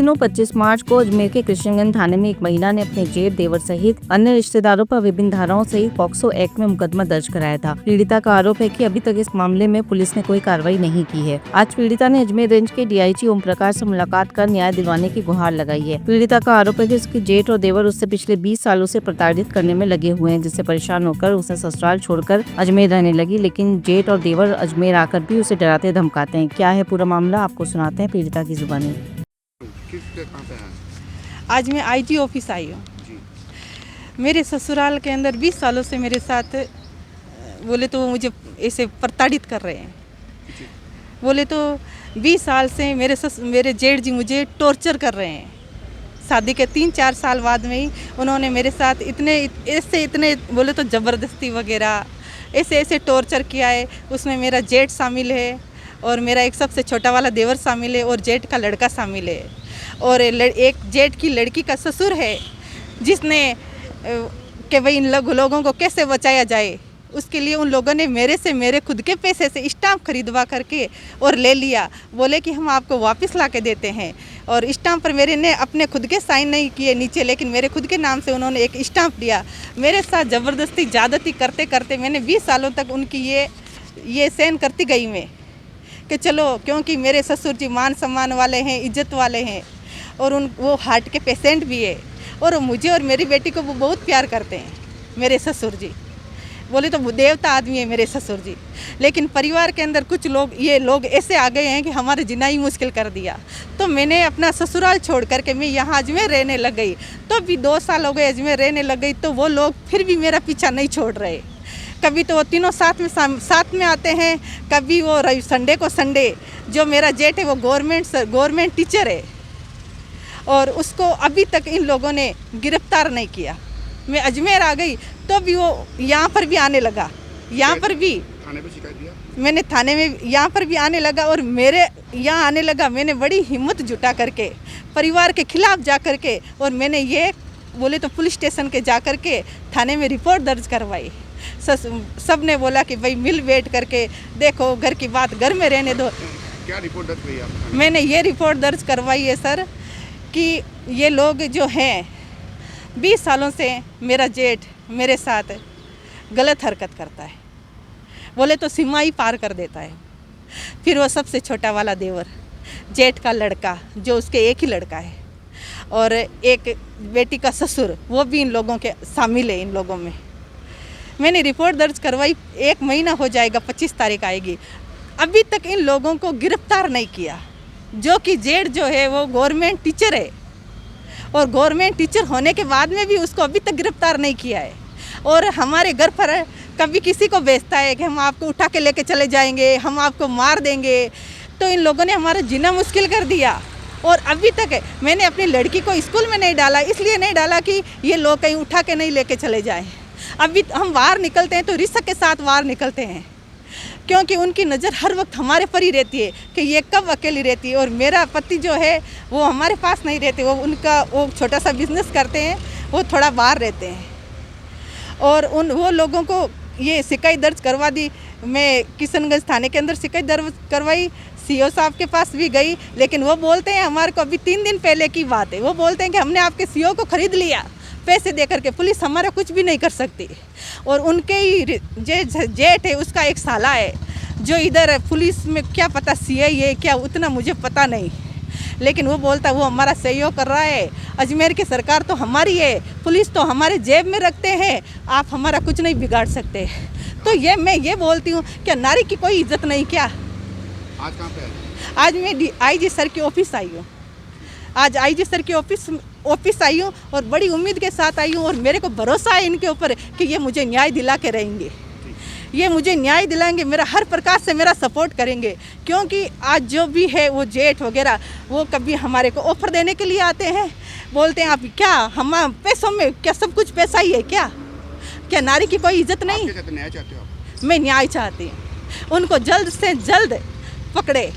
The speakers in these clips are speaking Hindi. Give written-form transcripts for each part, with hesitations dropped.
दिनों 25 मार्च को अजमेर के कृष्णगंज थाने में एक महिला ने अपने जेठ, देवर सहित अन्य रिश्तेदारों पर विभिन्न धाराओं सहित पॉक्सो एक्ट में मुकदमा दर्ज कराया था। पीड़िता का आरोप है कि अभी तक इस मामले में पुलिस ने कोई कार्रवाई नहीं की है। आज पीड़िता ने अजमेर रेंज के डीआईजी ओम प्रकाश से मुलाकात कर न्याय दिलवाने की गुहार लगाई है। पीड़िता का आरोप है कि उसके जेठ और देवर उससे पिछले 20 सालों से प्रताड़ित करने में लगे हुए हैं, जिससे परेशान होकर उसे ससुराल छोड़कर अजमेर रहने लगी। लेकिन जेठ और देवर अजमेर आकर भी उसे डराते धमकाते हैं। क्या है पूरा मामला, आपको सुनाते हैं पीड़िता की जुबानी। कहाँ पे हैं? आज मैं आईजी ऑफिस आई हूँ। मेरे ससुराल के अंदर 20 सालों से मेरे साथ बोले तो मुझे ऐसे प्रताड़ित कर रहे हैं। बोले तो 20 साल से मेरे जेठ जी मुझे टॉर्चर कर रहे हैं। शादी के 3-4 साल बाद में ही उन्होंने मेरे साथ इतने बोले तो ज़बरदस्ती वगैरह ऐसे टॉर्चर किया है। उसमें मेरा जेठ शामिल है और मेरा एक सबसे छोटा वाला देवर शामिल है और जेठ का लड़का शामिल है और एक जेठ की लड़की का ससुर है, जिसने कि भाई इन लोगों को कैसे बचाया जाए, उसके लिए उन लोगों ने मेरे खुद के पैसे से स्टाम्प खरीदवा करके और ले लिया। बोले कि हम आपको वापस ला के देते हैं और स्टाम्प पर मेरे ने अपने खुद के साइन नहीं किए नीचे, लेकिन मेरे खुद के नाम से उन्होंने एक स्टाम्प दिया। मेरे साथ ज़बरदस्ती ज़्यादती करते करते मैंने 20 सालों तक उनकी ये सहन करती गई मैं कि चलो, क्योंकि मेरे ससुर जी मान सम्मान वाले हैं, इज्जत वाले हैं और वो हार्ट के पेशेंट भी है और मुझे और मेरी बेटी को वो बहुत प्यार करते हैं। मेरे ससुर जी बोले तो देवता आदमी है मेरे ससुर जी, लेकिन परिवार के अंदर कुछ लोग ऐसे आ गए हैं कि हमारे जीना ही मुश्किल कर दिया। तो मैंने अपना ससुराल छोड़ करके मैं यहाँ अजमेर रहने लग गई। तो भी 2 साल हो गए अजमेर रहने लग गई, तो वो लोग फिर भी मेरा पीछा नहीं छोड़ रहे। कभी तो वो तीनों साथ में आते हैं, कभी वो संडे को संडे। जो मेरा जेठ है वो गवर्नमेंट टीचर है और उसको अभी तक इन लोगों ने गिरफ्तार नहीं किया। मैं अजमेर आ गई तो भी वो यहाँ पर भी आने लगा, यहाँ पर भी थाने पे शिकायत दिया? मैंने थाने में यहाँ पर भी आने लगा और मेरे यहाँ आने लगा। मैंने बड़ी हिम्मत जुटा करके परिवार के खिलाफ जा करके और मैंने ये बोले तो पुलिस स्टेशन के जा करके थाने में रिपोर्ट दर्ज करवाई। सब ने बोला कि भाई मिल बैठ करके देखो, घर की बात घर में रहने दो। क्या रिपोर्ट दर्ज हुई आपने? मैंने ये रिपोर्ट दर्ज करवाई है सर कि ये लोग जो हैं 20 सालों से मेरा जेठ मेरे साथ गलत हरकत करता है, बोले तो सीमा ही पार कर देता है। फिर वो सबसे छोटा वाला देवर, जेठ का लड़का, जो उसके एक ही लड़का है, और एक बेटी का ससुर, वो भी इन लोगों के शामिल है। इन लोगों में मैंने रिपोर्ट दर्ज करवाई, 1 महीना हो जाएगा, 25 तारीख आएगी, अभी तक इन लोगों को गिरफ्तार नहीं किया। जो कि जेठ जो है वो गवर्नमेंट टीचर है और गवर्नमेंट टीचर होने के बाद में भी उसको अभी तक गिरफ्तार नहीं किया है। और हमारे घर पर कभी किसी को भेजता है कि हम आपको उठा के लेके चले जाएंगे, हम आपको मार देंगे। तो इन लोगों ने हमारा जीना मुश्किल कर दिया। और अभी तक मैंने अपनी लड़की को स्कूल में नहीं डाला, इसलिए नहीं डाला कि ये लोग कहीं उठा के नहीं लेके चले जाएं। अभी हम बाहर निकलते हैं तो रिस्क के साथ बाहर निकलते हैं, क्योंकि उनकी नज़र हर वक्त हमारे पर ही रहती है कि ये कब अकेली रहती है। और मेरा पति जो है वो हमारे पास नहीं रहते, वो छोटा सा बिजनेस करते हैं, वो थोड़ा बाहर रहते हैं। और वो लोगों को ये शिकायत दर्ज करवा दी। मैं किशनगंज थाने के अंदर शिकायत दर्ज करवाई, सीओ साहब के पास भी गई, लेकिन वो बोलते हैं, हमारे को अभी 3 दिन पहले की बात है, वो बोलते हैं कि हमने आपके सीओ को खरीद लिया पैसे दे करके, पुलिस हमारा कुछ भी नहीं कर सकती। और उनके ही जेठ है, उसका एक साला है जो इधर पुलिस में, क्या पता सीआई है क्या, उतना मुझे पता नहीं, लेकिन वो बोलता है वो हमारा सहयोग कर रहा है। अजमेर की सरकार तो हमारी है, पुलिस तो हमारे जेब में रखते हैं, आप हमारा कुछ नहीं बिगाड़ सकते। तो मैं ये बोलती हूँ, क्या नारी की कोई इज्जत नहीं क्या? आज कहाँ पे है? आज मैं आईजी सर की ऑफिस आई हूँ। आज आईजी सर की ऑफिस आई हूँ और बड़ी उम्मीद के साथ आई हूँ और मेरे को भरोसा है इनके ऊपर कि ये मुझे न्याय दिला के रहेंगे, ये मुझे न्याय दिलाएंगे, मेरा हर प्रकार से मेरा सपोर्ट करेंगे। क्योंकि आज जो भी है वो जेठ वगैरह, वो कभी हमारे को ऑफर देने के लिए आते हैं, बोलते हैं आप क्या हम पैसों में, क्या सब कुछ पैसा ही है क्या नारी की कोई इज्जत नहीं? न्याय चाहते हो आप? मैं न्याय चाहती हूँ, उनको जल्द से जल्द पकड़े।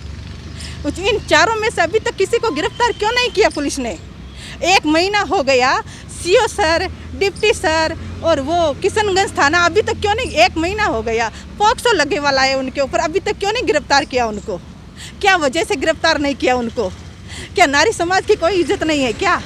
इन चारों में से अभी तक किसी को गिरफ्तार क्यों नहीं किया पुलिस ने? 1 महीना हो गया, सीओ सर, डिप्टी सर और वो किशनगंज थाना अभी तक क्यों नहीं, 1 महीना हो गया, पॉक्सो लगे वाला है उनके ऊपर, अभी तक क्यों नहीं गिरफ्तार किया उनको? क्या वजह से गिरफ्तार नहीं किया उनको? क्या नारी समाज की कोई इज्जत नहीं है क्या?